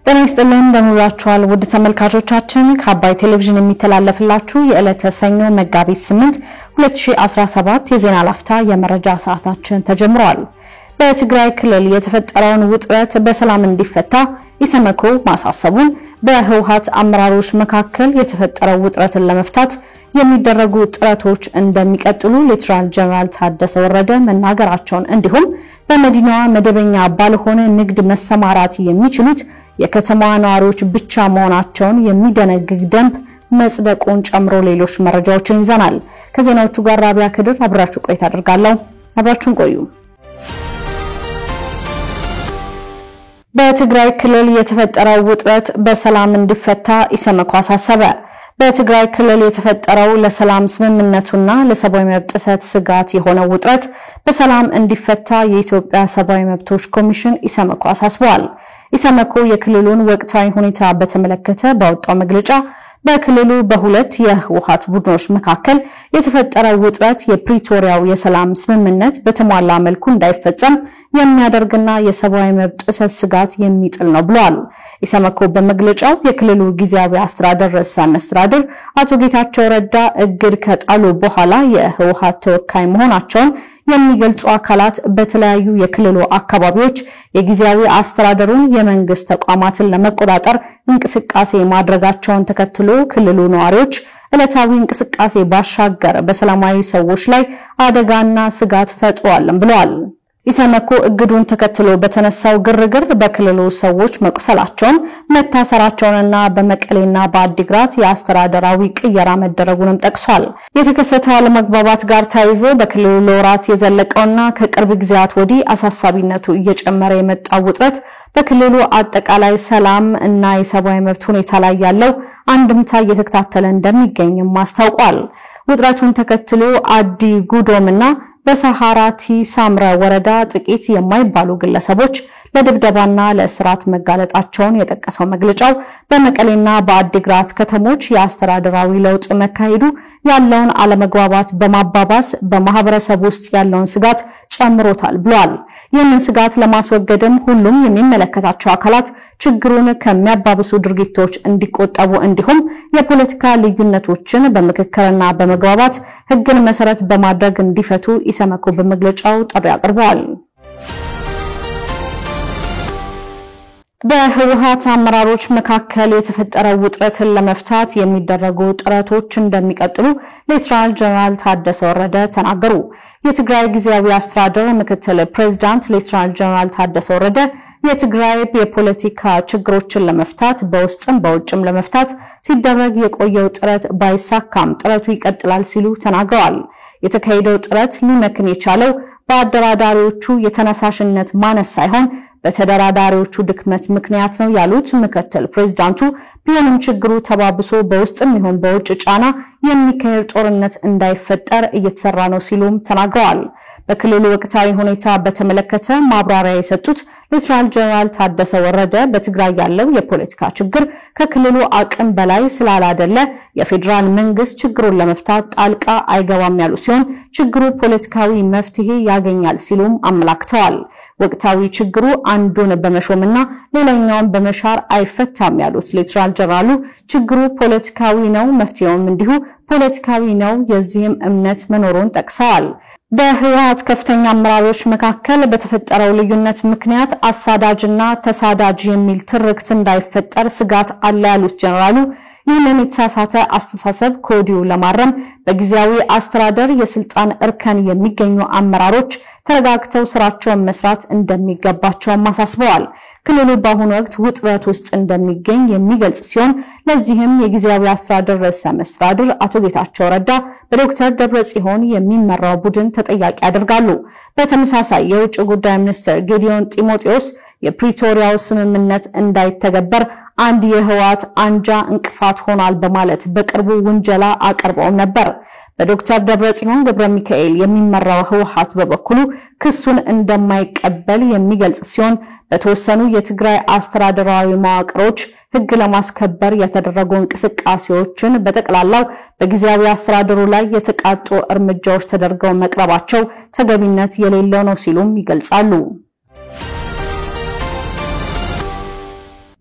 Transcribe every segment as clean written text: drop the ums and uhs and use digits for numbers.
ጤና ይስጥልን እንደምንላችኋል ውድ ተመልካቾቻችን ከአባይ ቴሌቪዥን የሚተላለፍላችሁ የዕለተ ሰኞ መጋቢት 8 2017 የዜና ላፍታ የመረጃ ሰዓታችን ተጀምሯል። በትግራይ ክልል የተፈጠረውን ውጥረት በሰላም እንዲፈታ ኢሰመኮ ማሳሰቡን፣ በህወሓት አመራሮች መካከል የተፈጠረው ውጥረትን ለመፍታት የሚደረጉ ጥረቶች እንደሚቀጥሉ ሌተናል ጀነራል ታደሰ ወረደ መናገራቸውን፣ እንዲሁም በመዲናዋ መደበኛ ባልሆነ ንግድ መሰማራት የሚችሉት የከተማዋ ነዋሪዎች ብቻ መሆናቸውን የሚደነግግ ደንብ መጽደቁን ጨምሮ ሌሎች መረጃዎችን ይዘናል። ከዜናዎቹ ጋር ራቢያ ከድር አብራችሁ ቆይታ አደርጋለሁ። አብራችሁን ቆዩ። በትግራይ ክልል የተፈጠረው ውጥረት በሰላም እንዲፈታ ኢሰመኮ አሳሰበ። በትግራይ ክልል የተፈጠረው ለሰላም ስምምነቱና ለሰብአዊ መብት ጥሰት ስጋት የሆነው ውጥረት በሰላም እንዲፈታ የኢትዮጵያ ሰብአዊ መብቶች ኮሚሽን ኢሰመኮ አሳስቧል። ኢሰመኮ የክልሉን ወቅታዊ ሁኔታ በተመለከተ ባወጣው መግለጫ በክልሉ በሁለት የህወሓት ቡድኖች መካከል የተፈጠረው ውጥረት የፕሪቶሪያው የሰላም ስምምነት በተሟላ መልኩ እንዳይፈጸም የሚያደርግና የሰብአዊ መብት ጥሰት ስጋት የሚጥል ነው ብሏል። ኢሰመኮ በመግለጫው የክልሉ ጊዜያዊ አስተዳደር ርዕሰ መስተዳድር አቶ ጌታቸው ረዳ እግድ ከጣሉ በኋላ የህወሓት ተወካይ መሆናቸውን የሚገልጹ አካላት በተለያዩ የክልሉ አካባቢዎች የጊዜያዊ አስተዳደሩን የመንግስት ተቋማትን ለመቆጣጠር እንቅስቃሴ ማድረጋቸውን ተከትሎ ክልሉ ነዋሪዎች ዕለታዊ እንቅስቃሴ ባሻገር በሰላማዊ ሰዎች ላይ አደጋና ስጋት ፈጥሯል ብለዋል። ኢሰመኮ እግዱን ተከትሎ በተነሳው ግርግር በክልሉ ሰዎች መቁሰላቸውን፣ መታሰራቸውንና በመቀሌና በአዲግራት የአስተዳደራዊ ቅየራ መደረጉንም ጠቅሷል። የተከሰተው አለመግባባት ጋር ተያይዞ በክልሉ ለወራት የዘለቀውና ከቅርብ ጊዜያት ወዲህ አሳሳቢነቱ እየጨመረ የመጣው ውጥረት በክልሉ አጠቃላይ ሰላም እና የሰብአዊ መብት ሁኔታ ላይ ያለው አንድምታ እየተከታተለ እንደሚገኝም አስታውቋል። ውጥረቱን ተከትሎ አዲ ጉዶምና በሰሃራቲ ሳምረ ወረዳ ጥቂት የማይባሉ ግለሰቦች ለድብደባና ለእስራት መጋለጣቸውን የጠቀሰው መግለጫው በመቀሌና በአዲግራት ከተሞች የአስተዳደራዊ ለውጥ መካሄዱ ያለውን አለመግባባት በማባባስ በማህበረሰብ ውስጥ ያለውን ስጋት ጨምሮታል ብሏል። ይህንን ስጋት ለማስወገድም ሁሉም የሚመለከታቸው አካላት ችግሩን ከሚያባብሱ ድርጊቶች እንዲቆጠቡ እንዲሁም የፖለቲካ ልዩነቶችን በምክክርና በመግባባት ሕግን መሰረት በማድረግ እንዲፈቱ ኢሰመኮ በመግለጫው ጥሪ አቅርበዋል። በህወሓት አመራሮች መካከል የተፈጠረው ውጥረትን ለመፍታት የሚደረጉ ጥረቶች እንደሚቀጥሉ ሌተናል ጀነራል ታደሰ ወረደ ተናገሩ። የትግራይ ጊዜያዊ አስተዳደር ምክትል ፕሬዝዳንት ሌተናል ጀነራል ታደሰ ወረደ የትግራይ የፖለቲካ ችግሮችን ለመፍታት በውስጥም በውጭም ለመፍታት ሲደረግ የቆየው ጥረት ባይሳካም ጥረቱ ይቀጥላል ሲሉ ተናግረዋል። የተካሄደው ጥረት ሊመክን የቻለው በአደራዳሪዎቹ የተነሳሽነት ማነስ ሳይሆን በተደራዳሪዎቹ ድክመት ምክንያት ነው ያሉት ምክትል ፕሬዝዳንቱ ቢሆንም ችግሩ ተባብሶ በውስጥም ይሁን በውጭ ጫና የሚካሄድ ጦርነት እንዳይፈጠር እየተሰራ ነው ሲሉም ተናግረዋል። በክልሉ ወቅታዊ ሁኔታ በተመለከተ ማብራሪያ የሰጡት ሌተናል ጀነራል ታደሰ ወረደ በትግራይ ያለው የፖለቲካ ችግር ከክልሉ አቅም በላይ ስላላደለ የፌዴራል መንግስት ችግሩን ለመፍታት ጣልቃ አይገባም ያሉ ሲሆን ችግሩ ፖለቲካዊ መፍትሄ ያገኛል ሲሉም አመላክተዋል። ወቅታዊ ችግሩ አንዱን በመሾምና ሌላኛውን በመሻር አይፈታም ያሉት ሌተናል ጀነራሉ ችግሩ ፖለቲካዊ ነው፣ መፍትሄውም እንዲሁ ፖለቲካዊ ነው፣ የዚህም እምነት መኖሩን ጠቅሰዋል። በህወሓት ከፍተኛ አመራሮች መካከል በተፈጠረው ልዩነት ምክንያት አሳዳጅና ተሳዳጅ የሚል ትርክት እንዳይፈጠር ስጋት አለ ያሉት ጀነራሉ ይህንን የተሳሳተ አስተሳሰብ ከወዲሁ ለማረም በጊዜያዊ አስተዳደር የስልጣን እርከን የሚገኙ አመራሮች ተረጋግተው ስራቸውን መስራት እንደሚገባቸው አሳስበዋል። ክልሉ በአሁኑ ወቅት ውጥረት ውስጥ እንደሚገኝ የሚገልጽ ሲሆን ለዚህም የጊዜያዊ አስተዳደር ርዕሰ መስተዳድር አቶ ጌታቸው ረዳ በዶክተር ደብረጽዮን የሚመራው ቡድን ተጠያቂ ያደርጋሉ። በተመሳሳይ የውጭ ጉዳይ ሚኒስትር ጌዲዮን ጢሞቴዎስ የፕሪቶሪያው ስምምነት እንዳይተገበር አንድ የህወሓት አንጃ እንቅፋት ሆኗል በማለት በቅርቡ ውንጀላ አቀርበው ነበር። በዶክተር ደብረጽዮን ገብረሚካኤል የሚመራው ህወሓት በበኩሉ ክሱን እንደማይቀበል የሚገልጽ ሲሆን በተወሰኑ የትግራይ አስተዳደራዊ መዋቅሮች ህግ ለማስከበር የተደረጉ እንቅስቃሴዎችን በጠቅላላው በጊዜያዊ አስተዳደሩ ላይ የተቃጡ እርምጃዎች ተደርገው መቅረባቸው ተገቢነት የሌለው ነው ሲሉም ይገልጻሉ።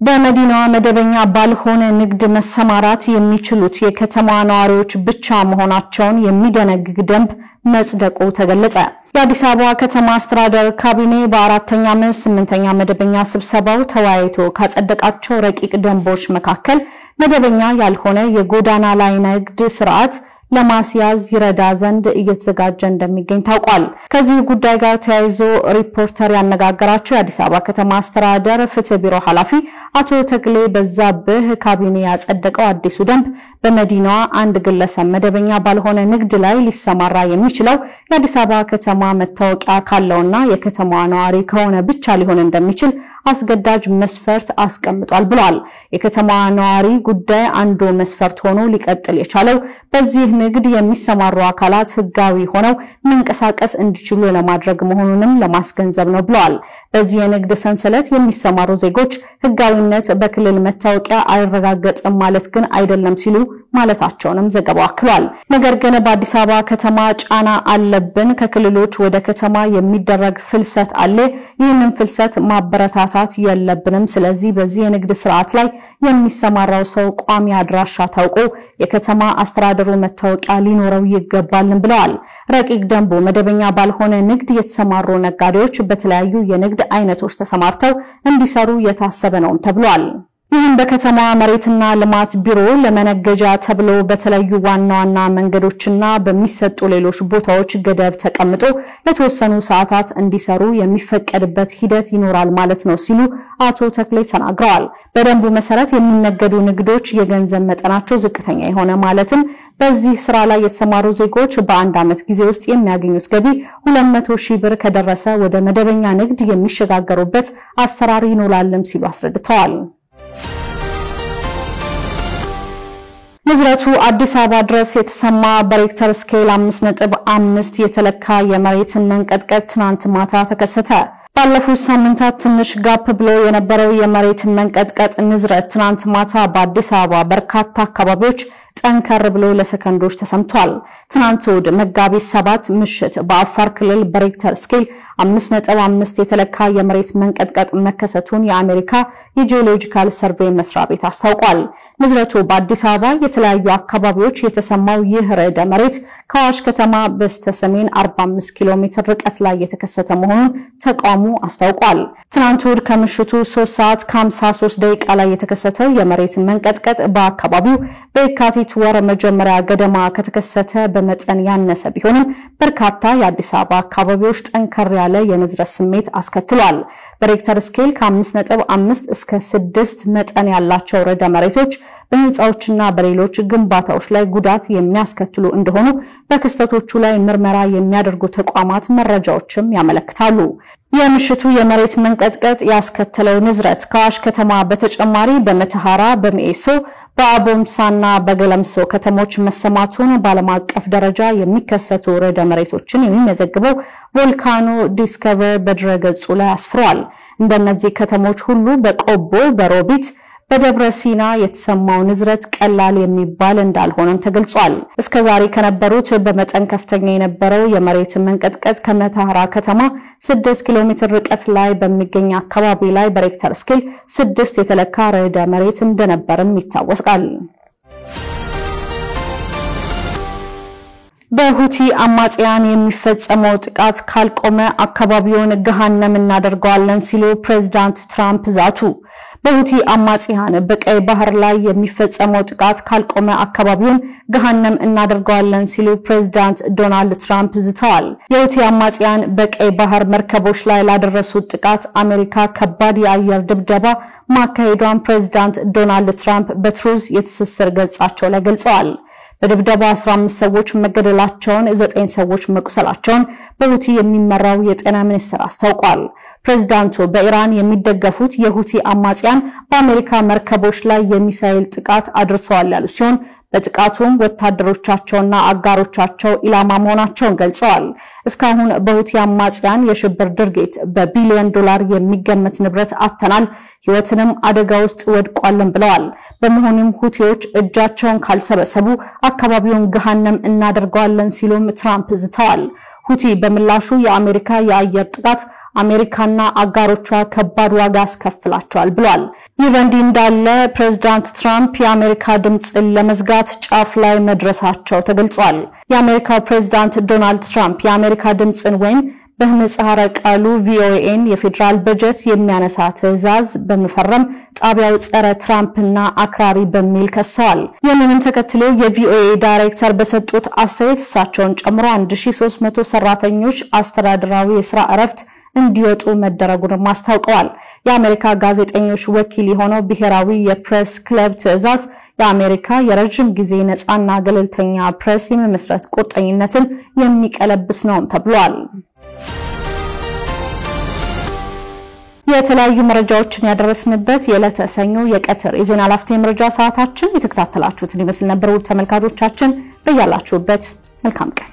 በመዲናዋ መደበኛ ባልሆነ ንግድ መሰማራት የሚችሉት የከተማዋ ነዋሪዎች ብቻ መሆናቸውን የሚደነግግ ደንብ መጽደቁ ተገለጸ። የአዲስ አበባ ከተማ አስተዳደር ካቢኔ በአራተኛ ዓመት 8ኛ መደበኛ ስብሰባው ተወያይቶ ካጸደቃቸው ረቂቅ ደንቦች መካከል መደበኛ ያልሆነ የጎዳና ላይ ንግድ ስርዓት ለማስያዝ ይረዳ ዘንድ እየተዘጋጀ እንደሚገኝ ታውቋል። ከዚህ ጉዳይ ጋር ተያይዞ ሪፖርተር ያነጋገራቸው የአዲስ አበባ ከተማ አስተዳደር ፍትህ ቢሮ ኃላፊ አቶ ተክሌ በዛብህ ካቢኔ ያጸደቀው አዲሱ ደንብ በመዲናዋ አንድ ግለሰብ መደበኛ ባልሆነ ንግድ ላይ ሊሰማራ የሚችለው የአዲስ አበባ ከተማ መታወቂያ ካለውና የከተማዋ ነዋሪ ከሆነ ብቻ ሊሆን እንደሚችል አስገዳጅ መስፈርት አስቀምጧል ብሏል። የከተማዋ ነዋሪ ጉዳይ አንዱ መስፈርት ሆኖ ሊቀጥል የቻለው በዚህ ንግድ የሚሰማሩ አካላት ህጋዊ ሆነው መንቀሳቀስ እንዲችሉ ለማድረግ መሆኑንም ለማስገንዘብ ነው ብለዋል። በዚህ የንግድ ሰንሰለት የሚሰማሩ ዜጎች ህጋዊነት በክልል መታወቂያ አይረጋገጥም ማለት ግን አይደለም ሲሉ ማለታቸውንም ዘገባው አክሏል። ነገር ግን በአዲስ አበባ ከተማ ጫና አለብን፣ ከክልሎች ወደ ከተማ የሚደረግ ፍልሰት አለ፣ ይህንን ፍልሰት ማበረታታት የለብንም። ስለዚህ በዚህ የንግድ ስርዓት ላይ የሚሰማራው ሰው ቋሚ አድራሻ ታውቆ የከተማ አስተዳደሩ መታወቂያ ሊኖረው ይገባልን ብለዋል። ረቂቅ ደንቡ መደበኛ ባልሆነ ንግድ የተሰማሩ ነጋዴዎች በተለያዩ የንግድ አይነቶች ተሰማርተው እንዲሰሩ የታሰበ ነው ተብሏል። ይህም በከተማ መሬትና ልማት ቢሮ ለመነገጃ ተብሎ በተለያዩ ዋና ዋና መንገዶችና በሚሰጡ ሌሎች ቦታዎች ገደብ ተቀምጦ ለተወሰኑ ሰዓታት እንዲሰሩ የሚፈቀድበት ሂደት ይኖራል ማለት ነው ሲሉ አቶ ተክሌ ተናግረዋል። በደንቡ መሰረት የሚነገዱ ንግዶች የገንዘብ መጠናቸው ዝቅተኛ የሆነ ማለትም በዚህ ስራ ላይ የተሰማሩ ዜጎች በአንድ ዓመት ጊዜ ውስጥ የሚያገኙት ገቢ 200,000 ብር ከደረሰ ወደ መደበኛ ንግድ የሚሸጋገሩበት አሰራር ይኖራልም ሲሉ አስረድተዋል። ንዝረቱ አዲስ አበባ ድረስ የተሰማ በሬክተር ስኬል 5.5 የተለካ የመሬት መንቀጥቀጥ ትናንት ማታ ተከሰተ። ባለፉት ሳምንታት ትንሽ ጋፕ ብሎ የነበረው የመሬት መንቀጥቀጥ ንዝረት ትናንት ማታ በአዲስ አበባ በርካታ አካባቢዎች ጠንከር ብሎ ለሰከንዶች ተሰምቷል። ትናንት እሁድ መጋቢት 7 ምሽት በአፋር ክልል በሬክተር ስኬል 5.5 የተለካ የመሬት መንቀጥቀጥ መከሰቱን የአሜሪካ የጂኦሎጂካል ሰርቬይ መስሪያ ቤት አስታውቋል። ንዝረቱ በአዲስ አበባ የተለያዩ አካባቢዎች የተሰማው ይህ ርዕደ መሬት ከአዋሽ ከተማ በስተሰሜን 45 ኪሎ ሜትር ርቀት ላይ የተከሰተ መሆኑን ተቋሙ አስታውቋል። ትናንት እሁድ ከምሽቱ 3 ሰዓት ከ53 ደቂቃ ላይ የተከሰተው የመሬት መንቀጥቀጥ በአካባቢው በየካቲት ወር መጀመሪያ ገደማ ከተከሰተ በመጠን ያነሰ ቢሆንም በርካታ የአዲስ አበባ አካባቢዎች ጠንከር ያለ የንዝረት ስሜት አስከትሏል። በሬክተር ስኬል ከ5.5 እስከ 6 መጠን ያላቸው ርዕደ መሬቶች በህንጻዎችና በሌሎች ግንባታዎች ላይ ጉዳት የሚያስከትሉ እንደሆኑ በክስተቶቹ ላይ ምርመራ የሚያደርጉ ተቋማት መረጃዎችም ያመለክታሉ። የምሽቱ የመሬት መንቀጥቀጥ ያስከተለው ንዝረት ከአዋሽ ከተማ በተጨማሪ በመተሃራ፣ በሚኤሶ፣ በአቦምሳና በገለምሶ ከተሞች መሰማቱን በዓለም አቀፍ ደረጃ የሚከሰቱ ርዕደ መሬቶችን የሚመዘግበው ቮልካኖ ዲስከቨር በድረገጹ ላይ አስፍሯል። እንደነዚህ ከተሞች ሁሉ በቆቦ፣ በሮቢት፣ በደብረ ሲና የተሰማው ንዝረት ቀላል የሚባል እንዳልሆነም ተገልጿል። እስከዛሬ ከነበሩት በመጠን ከፍተኛ የነበረው የመሬት መንቀጥቀጥ ከመተሃራ ከተማ 6 ኪሎ ሜትር ርቀት ላይ በሚገኝ አካባቢ ላይ በሬክተር ስኬል 6 የተለካ ርዕደ መሬት እንደነበርም ይታወቃል። በሁቲ አማጽያን የሚፈጸመው ጥቃት ካልቆመ አካባቢውን ገሃነም እናደርገዋለን ሲሉ ፕሬዝዳንት ትራምፕ ዛቱ። በሁቲ አማጽያን በቀይ ባህር ላይ የሚፈጸመው ጥቃት ካልቆመ አካባቢውን ገሃነም እናደርገዋለን ሲሉ ፕሬዝዳንት ዶናልድ ትራምፕ ዝተዋል። የሁቲ አማጽያን በቀይ ባህር መርከቦች ላይ ላደረሱት ጥቃት አሜሪካ ከባድ የአየር ድብደባ ማካሄዷን ፕሬዝዳንት ዶናልድ ትራምፕ በትሩዝ የትስስር ገጻቸው ላይ ገልጸዋል። በድብደባ 15 ሰዎች መገደላቸውን 9 ሰዎች መቁሰላቸውን በሁቲ የሚመራው የጤና ሚኒስቴር አስታውቋል። ፕሬዝዳንቱ በኢራን የሚደገፉት የሁቲ አማጽያን በአሜሪካ መርከቦች ላይ የሚሳኤል ጥቃት አድርሰዋል ያሉ ሲሆን በጥቃቱም ወታደሮቻቸውና አጋሮቻቸው ኢላማ መሆናቸውን ገልጸዋል። እስካሁን በሁቲ አማጽያን የሽብር ድርጊት በቢሊዮን ዶላር የሚገመት ንብረት አጥተናል፣ ህይወትንም አደጋ ውስጥ ወድቋልን ብለዋል። በመሆኑም ሁቲዎች እጃቸውን ካልሰበሰቡ አካባቢውን ገሃነም እናደርገዋለን ሲሉም ትራምፕ ዝተዋል። ሁቲ በምላሹ የአሜሪካ የአየር ጥቃት አሜሪካና አጋሮቿ ከባድ ዋጋ አስከፍላቸዋል ብሏል። ይህ በእንዲህ እንዳለ ፕሬዝዳንት ትራምፕ የአሜሪካ ድምጽን ለመዝጋት ጫፍ ላይ መድረሳቸው ተገልጿል። የአሜሪካው ፕሬዝዳንት ዶናልድ ትራምፕ የአሜሪካ ድምጽን ወይም በምህጻረ ቃሉ ቪኦኤን የፌደራል በጀት የሚያነሳ ትዕዛዝ በመፈረም ጣቢያው ጸረ ትራምፕና አክራሪ በሚል ከሰዋል። ይህንን ተከትሎ የቪኦኤ ዳይሬክተር በሰጡት አስተያየት እሳቸውን ጨምሮ 1300 ሰራተኞች አስተዳደራዊ የሥራ እረፍት እንዲወጡ መደረጉን አስታውቀዋል። የአሜሪካ ጋዜጠኞች ወኪል የሆነው ብሔራዊ የፕሬስ ክለብ ትዕዛዝ የአሜሪካ የረጅም ጊዜ ነፃና ገለልተኛ ፕሬስ የመመስረት ቁርጠኝነትን የሚቀለብስ ነው ተብሏል። የተለያዩ መረጃዎችን ያደረስንበት የዕለተ ሰኞ የቀትር የዜና ላፍታ የመረጃ ሰዓታችን የተከታተላችሁትን ይመስል ነበር። ተመልካቾቻችን በያላችሁበት መልካም ቀን